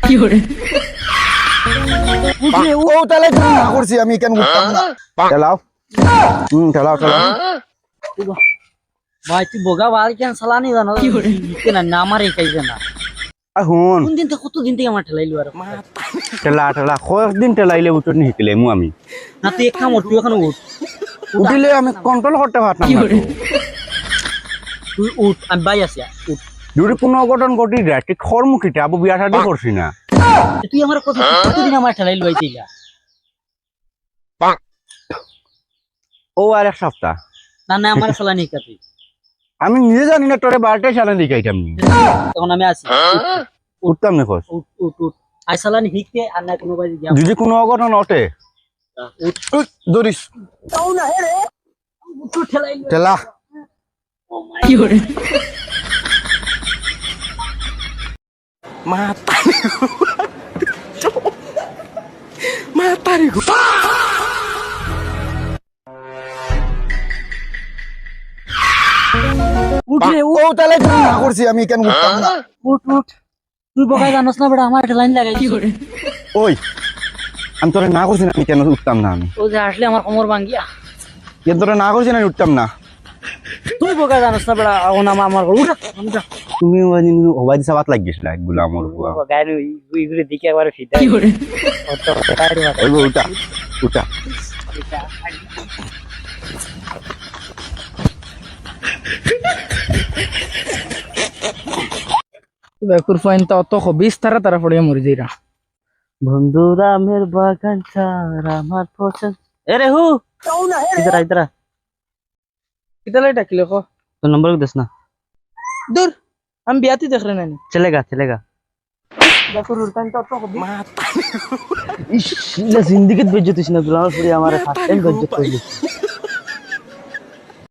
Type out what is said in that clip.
কি করে ও তাহলে না করছি আমি কেন উঠতাম না ঠেলাও ঠেলাও ঠেলাও ভাই তুই বোগা বাল কেন চালানি জানো কি করে? না না আমার একাইবে না হুন কোন দিন থেকে কতদিন থেকে আমার ঠেলাইলো আর ঠেলা ঠেলা কয়েকদিন ঠেলাইলে উঠত নি শিকিলে মু আমি না তুই এক কাম কর, তুই এখন উঠ উঠিলে আমি কন্ট্রোল করতে পারতাম কি না করে? তুই উঠ আমি বাই আছি উঠ যদি কোনো অঘটন ঘটি যায় ঠিক খরমুখিতে আবু বিয়া শাদি করছি না তুই আমার কথা কতদিন আমার ঠেলাইলো আইতিলা ও আর এক সপ্তাহ না না আমার চালানি কা তুই আমি নিজে জানি না তোরে বারোটাই চালান দিকাইতাম নি তখন আমি আছি উঠতাম না খোঁজ উঠ উঠ উঠ আই চালানি শিখতে আর না কোনো বাজি গিয়া যদি কোনো অঘটন ওঠে উঠ ধরিস তাও না হে রে উঠ ঠেলাইলো ঠেলা কি করে উঠ রে ও তাহলে না করছি আমি কেন উঠতাম না উঠ উঠ তুই বোকা জানোস না বেটা আমার ঠেলাইন লাগাই কি করে ওই আমি তোরে না করছি না আমি কেন উঠতাম না আমি ও যে আসলে আমার কোমর ভাঙ্গিয়া কেন তোরে না করছি না আমি উঠতাম না তুই বোকা জানোস না বেটা ও নাম আমার উঠ উঠ তুমি হবাই দিছা বাত লাগিয়েছিল একগুলো আমার বুয়া গাড়ি ইগুলি দিকে একবার ফিটা কি করে ওই উঠা উঠা বেকুর ফাইন তা অত হবিস তারা পড়ে মরে যাইরা বন্ধু রামের বাগান ছাড় আমার পছন্দ এরে হু ইধর ইধর কিতালে ডাকিলে ক তো নম্বর দেস না দূর আমি বিয়াতি দেখলে নানি চলেগা চলেগা বেকুর ফাইন তা অত হবিস ইস জিন্দিগিত বেজ্জত হইছ না দুলার পরে আমার ফার্স্ট টাইম বেজ্জত হইল